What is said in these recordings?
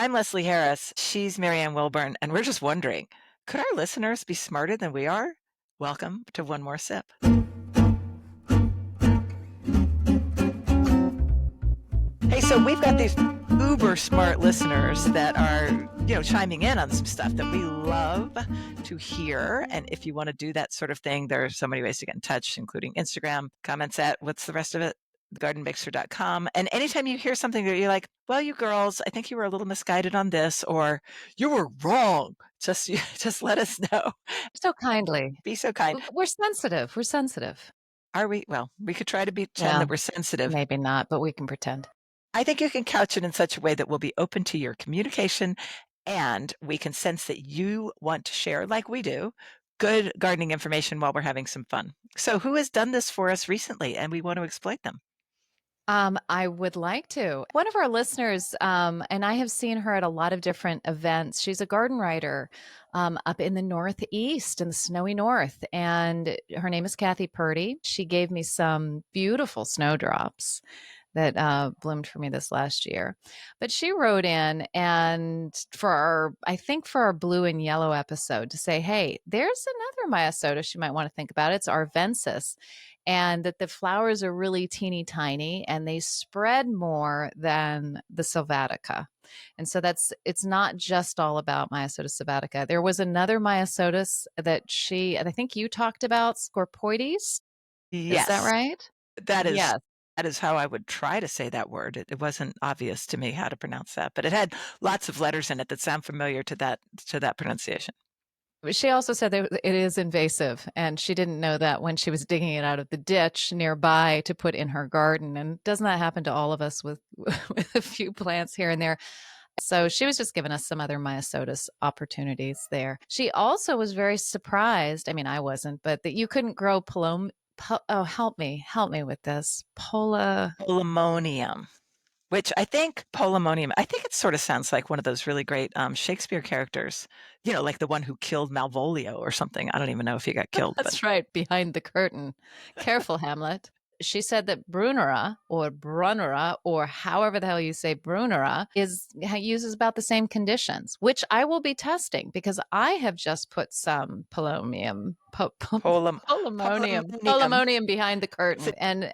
I'm Leslie Harris. She's Marianne Wilburn, and we're just wondering, could our listeners be smarter than we are? Welcome to One More Sip. Hey, so we've got these uber smart listeners that are, chiming in on some stuff that we love to hear. And if you want to do that sort of thing, there are so many ways to get in touch, including Instagram, comments at what's the rest of it? gardenmixer.com. And anytime you hear something that you're like, well, you girls, I think you were a little misguided on this, or you were wrong, just let us know. So kindly. Be so kind. We're sensitive. We're sensitive. Are we? Well, we could try to pretend that we're sensitive. Maybe not, but we can pretend. I think you can couch it in such a way that will be open to your communication, and we can sense that you want to share, like we do, good gardening information while we're having some fun. So who has done this for us recently, and we want to exploit them? I would like to. One of our listeners, and I have seen her at a lot of different events. She's a garden writer up in the Northeast, in the snowy North. And her name is Kathy Purdy. She gave me some beautiful snowdrops that bloomed for me this last year. But she wrote in and for our blue and yellow episode to say, hey, there's another Myosotis you might want to think about. It's Arvensis. And that the flowers are really teeny tiny and they spread more than the Sylvatica. And so it's not just all about Myosotis sylvatica. There was another Myosotis that I think you talked about, Scorpoides. Yes. Is that right? That is. Yes. That is how I would try to say that word. It wasn't obvious to me how to pronounce that, but it had lots of letters in it that sound familiar to that pronunciation. She also said that it is invasive, and she didn't know that when she was digging it out of the ditch nearby to put in her garden. And doesn't that happen to all of us with a few plants here and there? So she was just giving us some other Myosotis opportunities there. She also was very surprised. I mean, I wasn't, but that you couldn't grow help me with this. Polemonium. Which I think it sort of sounds like one of those really great Shakespeare characters, like the one who killed Malvolio or something. I don't even know if he got killed. That's right, behind the curtain. Careful, Hamlet. She said that Brunera or however the hell you say Brunera uses about the same conditions, which I will be testing because I have just put some polemonium behind the curtain. And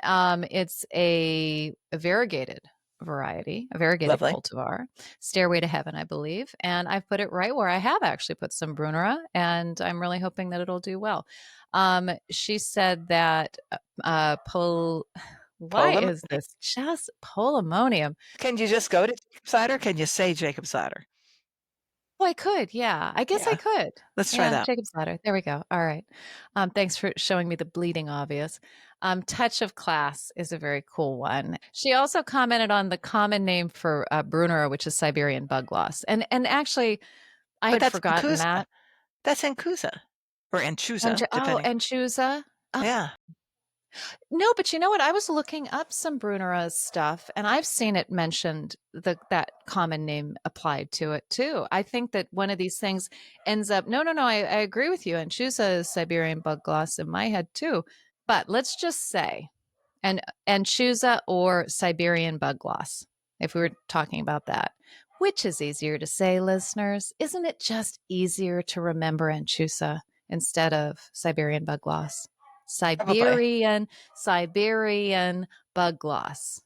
it's a variegated variety, a variegated cultivar, Stairway to Heaven, I believe. And I've put it right where I have actually put some Brunera, and I'm really hoping that it'll do well. She said that why is this just polemonium? Can you just go to Jacob's Cider? Can you say Jacob's Cider? Oh, I could. Yeah, I guess I could. Let's try that. Jacob's Ladder. There we go. All right. Thanks for showing me the bleeding obvious. Touch of Class is a very cool one. She also commented on the common name for Brunera, which is Siberian bug loss. And actually, I had forgotten Anchusa. that. That's Anchusa or Anchusa. Anchusa. Yeah. No, but you know what? I was looking up some Brunera stuff, and I've seen it mentioned that common name applied to it too. I think that one of these things ends up. No. I agree with you. Anchusa is Siberian bug gloss in my head too. But let's just say, Anchusa or Siberian bug gloss, if we were talking about that, which is easier to say, listeners? Isn't it just easier to remember Anchusa instead of Siberian bug gloss? Siberian bug gloss.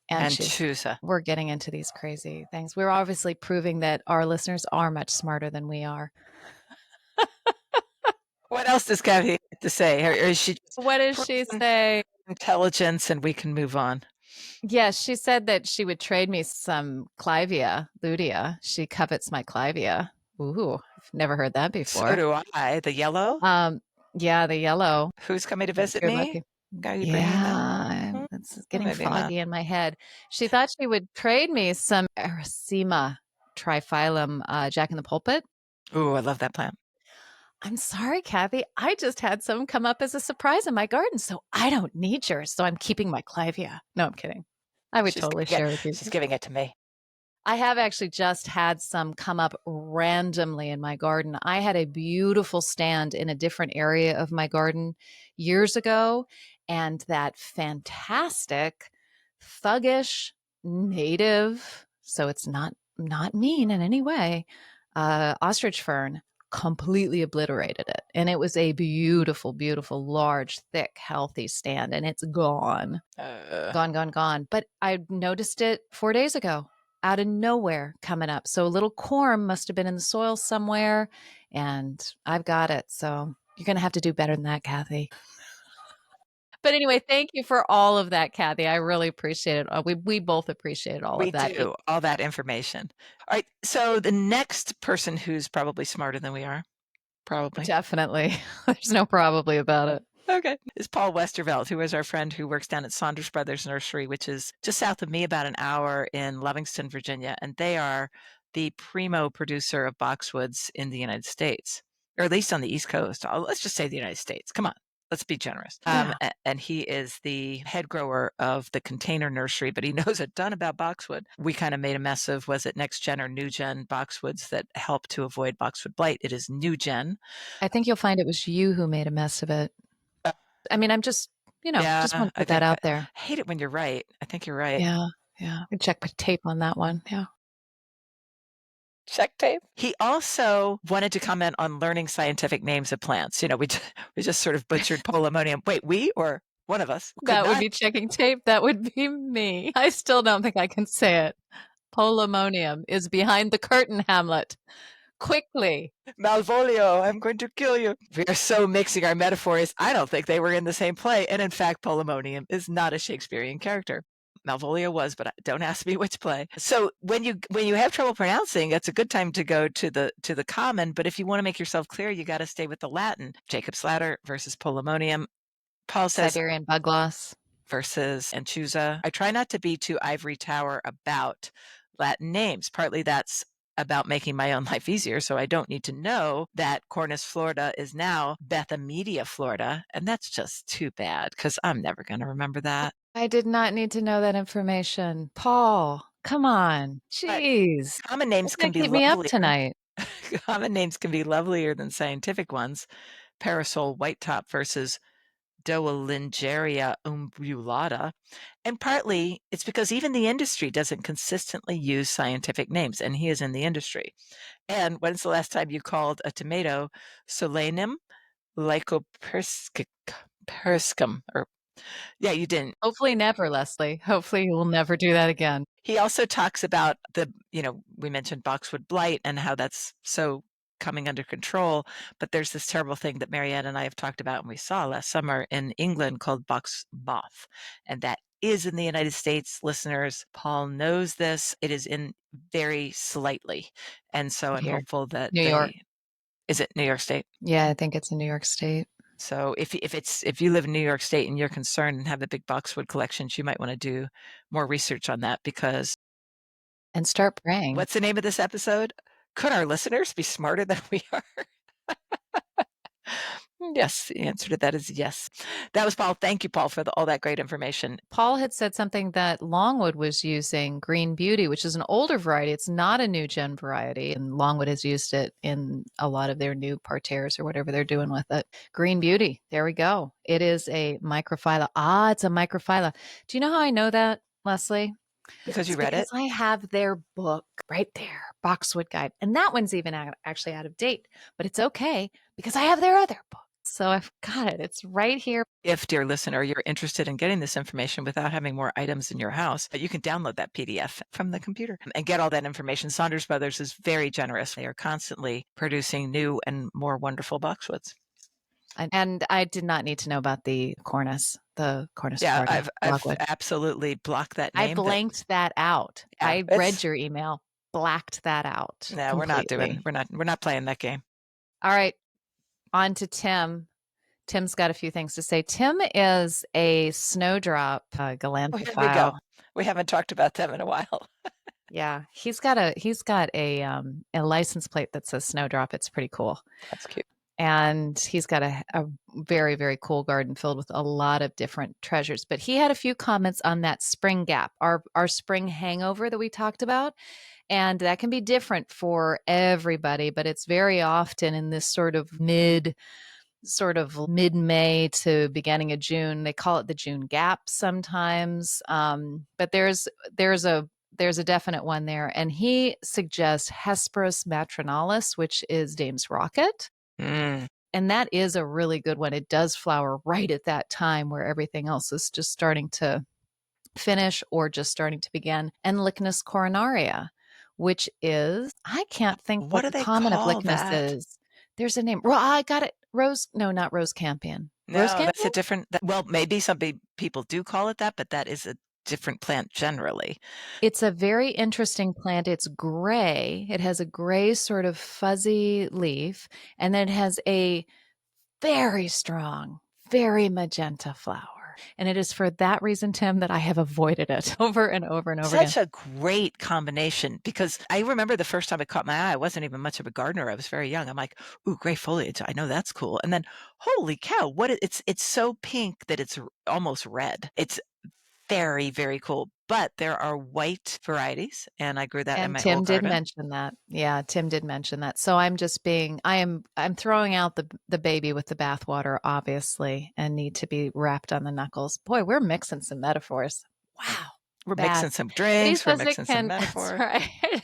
Anchusa. We're getting into these crazy things. We're obviously proving that our listeners are much smarter than we are. What else does Kathy have to say? Or is she? What does she say? Intelligence, and we can move on. Yes, she said that she would trade me some Clivia lutea. She covets my Clivia. Ooh, I've never heard that before. So do I. The yellow? Yeah, the yellow. Who's coming to visit me? Yeah, it's getting foggy in my head. She thought she would trade me some Erycema triphyllum Jack in the Pulpit. Ooh, I love that plant. I'm sorry, Kathy. I just had some come up as a surprise in my garden, so I don't need yours. So I'm keeping my Clivia. No, I'm kidding. I would totally share with you. She's giving it to me. I have actually just had some come up randomly in my garden. I had a beautiful stand in a different area of my garden years ago, and that fantastic thuggish native, so it's not not mean in any way, ostrich fern completely obliterated it. And it was a beautiful, beautiful, large, thick, healthy stand, and it's gone. Gone, gone, gone. But I noticed it 4 days ago out of nowhere coming up. So a little corm must have been in the soil somewhere, and I've got it. So you're going to have to do better than that, Kathy. But anyway, thank you for all of that, Kathy. I really appreciate it. We both appreciate all We of that. do, all that information. All right, so the next person who's probably smarter than we are, probably. Definitely. There's no probably about it. Okay. Is Paul Westervelt, who is our friend who works down at Saunders Brothers Nursery, which is just south of me, about an hour in Livingston, Virginia. And they are the primo producer of boxwoods in the United States, or at least on the East Coast. Let's just say the United States. Come on. Let's be generous. Yeah. And he is the head grower of the container nursery, but he knows a ton about boxwood. We kind of made a mess of, was it next gen or new gen boxwoods that help to avoid boxwood blight? It is new gen. I think you'll find it was you who made a mess of it. I mean, I'm just, Yeah, just want to I put that think out there. I hate it when you're right. I think you're right. Yeah. Yeah. I check my tape on that one. Yeah. Check tape. He also wanted to comment on learning scientific names of plants. We just sort of butchered polemonium. Wait, we or one of us could That would not. be checking tape. That would be me. I still don't think I can say it. Polemonium is behind the curtain, Hamlet. Quickly. Malvolio, I'm going to kill you. We are so mixing our metaphors. I don't think they were in the same play. And in fact, polemonium is not a Shakespearean character. Malvolio was, but don't ask me which play. So when you have trouble pronouncing, it's a good time to go to the common. But if you want to make yourself clear, you got to stay with the Latin. Jacob's ladder versus polemonium. Paul says Siberian bug loss versus Anchusa. I try not to be too ivory tower about Latin names. Partly that's about making my own life easier, so I don't need to know that Cornus Florida is now Bethamedia Florida, and that's just too bad because I'm never going to remember that. I did not need to know that information. Paul, come on. Jeez. Common names can be keep me up lovelier. tonight. Common names can be lovelier than scientific ones. Parasol whitetop versus Doelingeria umbulata. And partly it's because even the industry doesn't consistently use scientific names, and he is in the industry. And when's the last time you called a tomato Solanum lycopersicum? Or yeah, you didn't. Hopefully never, Leslie. Hopefully you will never do that again. He also talks about we mentioned boxwood blight and how that's so coming under control, but there's this terrible thing that Marianne and I have talked about and we saw last summer in England called box moth, and that is in the United States. Listeners, Paul knows this. It is in very slightly, and so I'm hopeful that New York. Is it New York State? Yeah, I think it's in New York State. So if you live in New York State and you're concerned and have the big boxwood collections, you might want to do more research on that and start praying. What's the name of this episode? Could our listeners be smarter than we are? Yes, the answer to that is yes. That was Paul. Thank you, Paul, for all that great information. Paul had said something that Longwood was using, Green Beauty, which is an older variety. It's not a new gen variety, and Longwood has used it in a lot of their new parterres or whatever they're doing with it. Green Beauty, there we go. It is a microphylla. It's a microphylla. Do you know how I know that, Leslie? Because you read it? Because I have their book right there, Boxwood Guide. And that one's even actually out of date, but it's okay because I have their other book. So I've got it. It's right here. If, dear listener, you're interested in getting this information without having more items in your house, you can download that PDF from the computer and get all that information. Saunders Brothers is very generous. They are constantly producing new and more wonderful boxwoods. And I did not need to know about the Cornus. Yeah, I've absolutely blocked that name. I blanked that out. Yeah, I read your email, blacked that out. No, completely. we're not playing that game. All right. On to Tim. Tim's got a few things to say. Tim is a snowdrop galanthophile. Here we go. We haven't talked about them in a while. Yeah, he's got a license plate that says snowdrop. It's pretty cool. That's cute. And he's got a very, very cool garden filled with a lot of different treasures. But he had a few comments on that spring gap, our spring hangover that we talked about. And that can be different for everybody, but it's very often in this sort of mid-May to beginning of June. They call it the June gap sometimes. But there's a there's a definite one there. And he suggests Hesperus matronalis, which is Dame's rocket. Mm. And that is a really good one. It does flower right at that time where everything else is just starting to finish or just starting to begin. And Lychnis coronaria, which is, I can't think What what do the they common of call Lychnis that? is. There's a name. I got it. Rose, no, not rose campion. Rose No, that's a campion? different, well, maybe some people do call it that, but that is a different plant generally. It's a very interesting plant. It's gray. It has a gray sort of fuzzy leaf, and then it has a very strong, very magenta flower. And it is for that reason, Tim, that I have avoided it over and over and over again. Such a great combination, because I remember the first time it caught my eye, I wasn't even much of a gardener. I was very young. I'm like, ooh, gray foliage. I know that's cool. And then, holy cow, it's so pink that it's almost red. It's very, very cool. But there are white varieties, and I grew that in And my Tim old did garden. mention that. Yeah, Tim did mention that. So I'm throwing out the baby with the bathwater, obviously, and need to be wrapped on the knuckles. Boy, we're mixing some metaphors. Wow, We're bad. mixing some But he drinks, we're says it mixing some can, that's metaphor, right.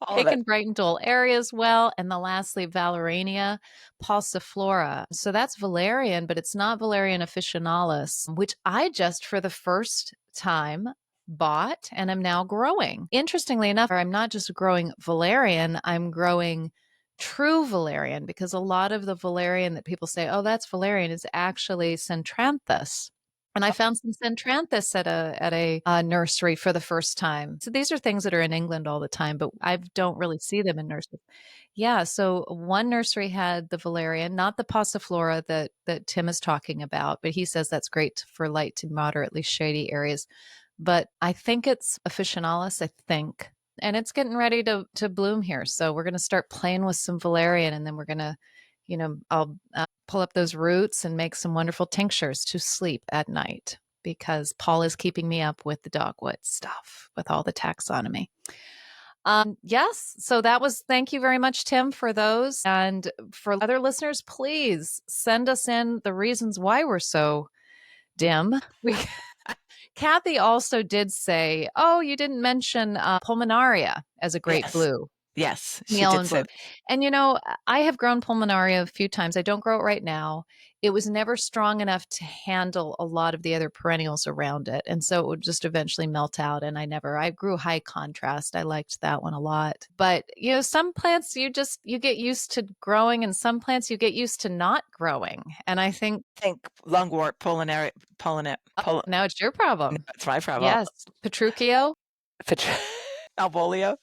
all of It it. can brighten dull areas well. And the lastly, Valeriania pauciflora. So that's valerian, but it's not Valerian officinalis, which I just for the first time bought and am now growing. Interestingly enough, I'm not just growing valerian, I'm growing true valerian, because a lot of the valerian that people say, oh, that's valerian, is actually centranthus. And I found some centranthus at a nursery for the first time. So these are things that are in England all the time, but I don't really see them in nurseries. Yeah, so one nursery had the valerian, not the passiflora that Tim is talking about, but he says that's great for light to moderately shady areas. But I think it's officinalis, I think. And it's getting ready to bloom here. So we're going to start playing with some valerian, and then we're going to, I'll pull up those roots and make some wonderful tinctures to sleep at night, because Paul is keeping me up with the dogwood stuff, with all the taxonomy. Yes. So thank you very much, Tim, for those. And for other listeners, please send us in the reasons why we're so dim. Kathy also did say, oh, you didn't mention pulmonaria as a great Yes. blue. Yes, she Meal did and say bloom. that. And I have grown pulmonaria a few times. I don't grow it right now. It was never strong enough to handle a lot of the other perennials around it. And so it would just eventually melt out. And I grew high contrast. I liked that one a lot. But, some plants you get used to growing, and some plants you get used to not growing. And I think, Think lungwort, oh, now it's your problem. it's my problem. Yes. Petruchio. Albolio,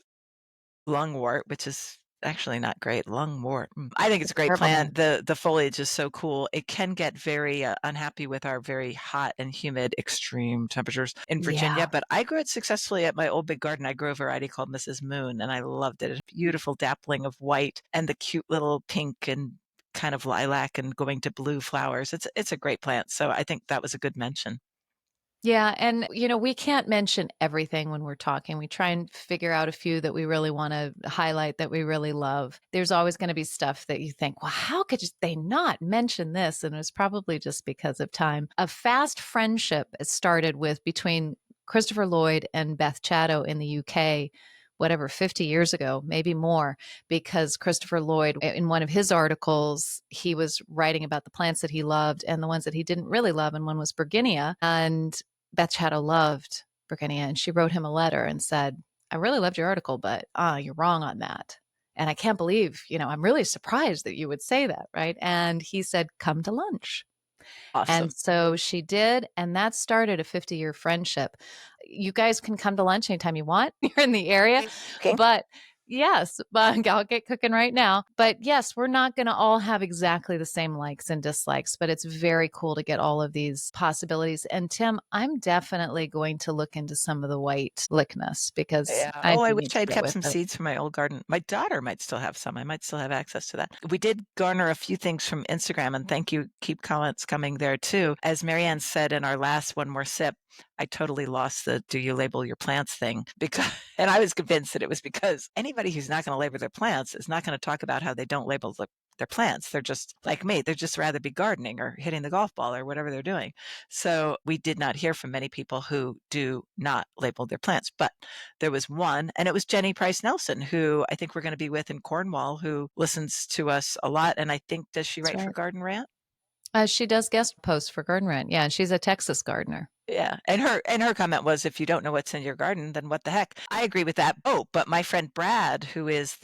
lungwort, which is actually not great. Lungwort. I think it's a great Terrible name. plant. The foliage is so cool. It can get very unhappy with our very hot and humid extreme temperatures in Virginia, Yeah. but I grew it successfully at my old big garden. I grew a variety called Mrs. Moon, and I loved it. It's a beautiful dappling of white and the cute little pink and kind of lilac and going to blue flowers. It's a great plant. So I think that was a good mention. Yeah, and we can't mention everything when we're talking. We try and figure out a few that we really want to highlight, that we really love. There's always going to be stuff that you think, well, how could they not mention this? And it was probably just because of time. A fast friendship started between Christopher Lloyd and Beth Chatto in the UK, whatever, 50 years ago, maybe more, because Christopher Lloyd, in one of his articles, he was writing about the plants that he loved and the ones that he didn't really love. And one was Berginia. And Beth Chatto loved Berginia, and she wrote him a letter and said, I really loved your article, but you're wrong on that. And I can't believe, I'm really surprised that you would say that, right? And he said, come to lunch. Awesome. And so she did, and that started a 50-year friendship. You guys can come to lunch anytime you want. You're in the area. Okay. But yes, but I'll get cooking right now. But yes, we're not going to all have exactly the same likes and dislikes, but it's very cool to get all of these possibilities. And Tim, I'm definitely going to look into some of the white lickness, because Yeah. I Oh, I do wish need to I had get kept with some it. seeds from my old garden. My daughter might still have some. I might still have access to that. We did garner a few things from Instagram, and thank you. Keep comments coming there too. As Marianne said in our last One More Sip, I totally lost the do you label your plants thing, because, and I was convinced that it was because anybody who's not going to label their plants is not going to talk about how they don't label the their plants. They're just like me. They'd just rather be gardening or hitting the golf ball or whatever they're doing. So we did not hear from many people who do not label their plants. But there was one, and it was Jenny Price Nelson, who I think we're going to be with in Cornwall, who listens to us a lot. And I think, does she write for Garden Rant? She does guest posts for Garden Rant. Yeah, and she's a Texas gardener. Yeah. And her comment was, if you don't know what's in your garden, then what the heck? I agree with that. Oh, but my friend Brad, who is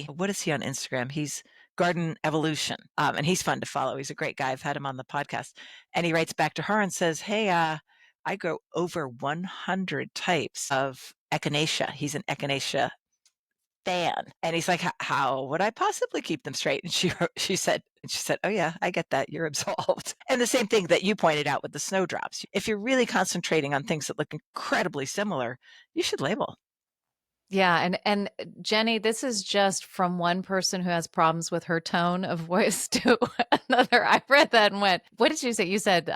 what is he on Instagram? He's Garden Evolution. And he's fun to follow. He's a great guy. I've had him on the podcast. And he writes back to her and says, hey, I grow over 100 types of echinacea. He's an echinacea fan. And he's like, how would I possibly keep them straight? And she said, oh yeah, I get that. You're absolved. And the same thing that you pointed out with the snowdrops. If you're really concentrating on things that look incredibly similar, you should label. Yeah, and Jenny, this is just from one person who has problems with her tone of voice to another. I read that and went, "What did you say?" You said,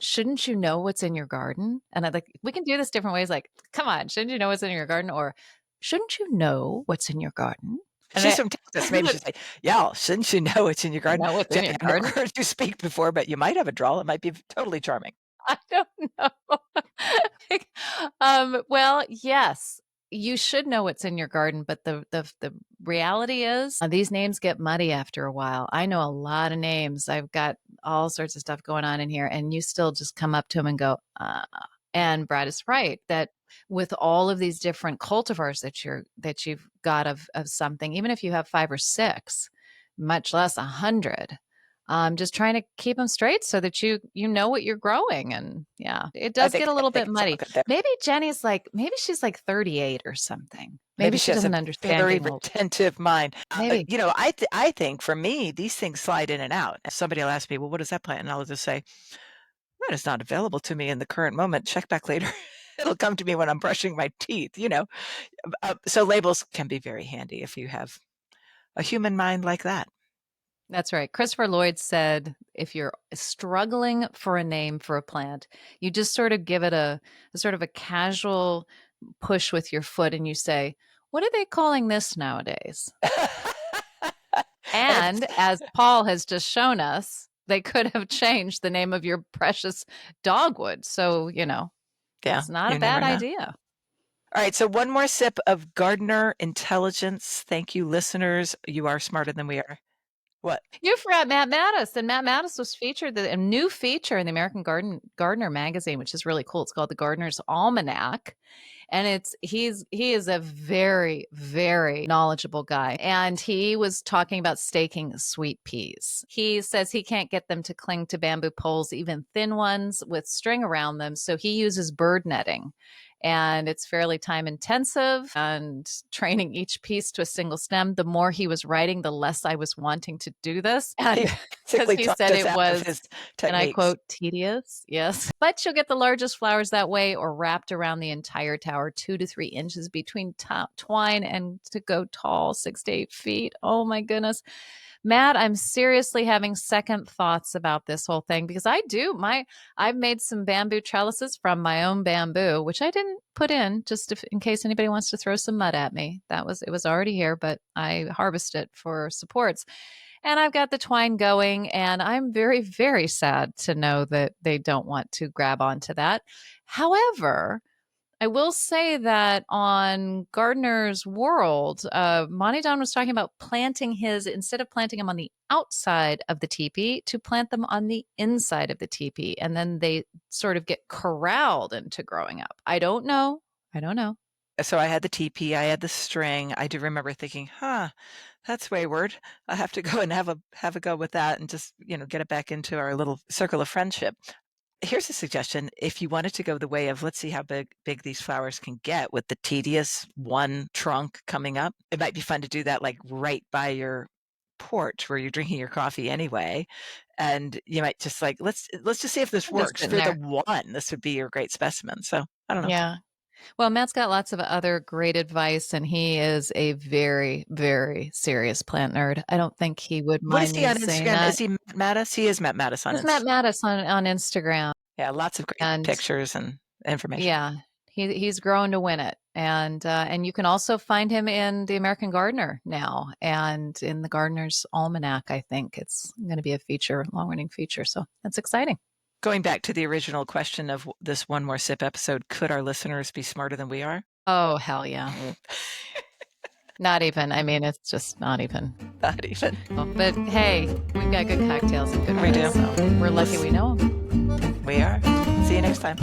"Shouldn't you know what's in your garden?" And I'm like, we can do this different ways. Like, come on, shouldn't you know what's in your garden? Or shouldn't you know what's in your garden? And She's from Texas. Maybe she's like, yeah, shouldn't you know what's in your garden? Know what's in your I've garden? never heard you speak before, but you might have a drawl. It might be totally charming. I don't know. Well, yes, you should know what's in your garden, but the reality is these names get muddy after a while. I know a lot of names. I've got all sorts of stuff going on in here, and you still just come up to them and go, and Brad is right that with all of these different cultivars that you've got of something, even if you have 5 or 6, much less 100, just trying to keep them straight so that you know what you're growing. And yeah, it does get a little bit muddy. Maybe Jenny's she's like 38 or something. Maybe she doesn't understand. Very retentive mind. Maybe. I think for me, these things slide in and out. Somebody will ask me, well, what is that plant? And I'll just say, that is not available to me in the current moment. Check back later. It'll come to me when I'm brushing my teeth, So labels can be very handy if you have a human mind like that. That's right. Christopher Lloyd said, if you're struggling for a name for a plant, you just sort of give it a sort of a casual push with your foot and you say, what are they calling this nowadays? And as Paul has just shown us, they could have changed the name of your precious dogwood. So, it's not a bad idea. All right. So one more sip of gardener intelligence. Thank you, listeners. You are smarter than we are. What? You forgot Matt Mattus, and Matt Mattus was featured a new feature in the American Gardener magazine, which is really cool. It's called the Gardener's Almanac, and he is a very, very knowledgeable guy, and he was talking about staking sweet peas. He says he can't get them to cling to bamboo poles, even thin ones with string around them, so he uses bird netting. And it's fairly time intensive, and training each piece to a single stem. The more he was writing, the less I was wanting to do this. Because he said it was, and I quote, tedious. Yes. But you'll get the largest flowers that way, or wrapped around the entire tower, 2 to 3 inches between twine, and to go tall, 6 to 8 feet. Oh my goodness. Matt, I'm seriously having second thoughts about this whole thing, because I've made some bamboo trellises from my own bamboo, which I didn't put in just in case anybody wants to throw some mud at me. It was already here, but I harvested it for supports. And I've got the twine going, and I'm very, very sad to know that they don't want to grab onto that. However, I will say that on Gardener's World, Monty Don was talking about instead of planting them on the outside of the teepee, to plant them on the inside of the teepee. And then they sort of get corralled into growing up. I don't know. So I had the teepee, I had the string. I do remember thinking, that's wayward. I have to go and have a go with that and just, get it back into our little circle of friendship. Here's a suggestion. If you wanted to go the way of, let's see how big these flowers can get with the tedious one trunk coming up, it might be fun to do that like right by your porch where you're drinking your coffee anyway. And you might just like, let's just see if this works for the one. This would be your great specimen. So I don't know. Yeah. Well, Matt's got lots of other great advice, and he is a very, very serious plant nerd. I don't think he would mind me saying that. Is he Matt Mattus? He is Matt Mattus on Instagram. He's Matt Mattus on Instagram. Yeah, lots of great pictures and information. Yeah. He's grown to win it. And you can also find him in the American Gardener now, and in the Gardener's Almanac. I think it's going to be a feature, long running feature. So that's exciting. Going back to the original question of this One More Sip episode, could our listeners be smarter than we are? Oh, hell yeah. Not even. I mean, it's just not even. Not even. But hey, we've got good cocktails and good We do. friends, so we're lucky we know them. We are. See you next time.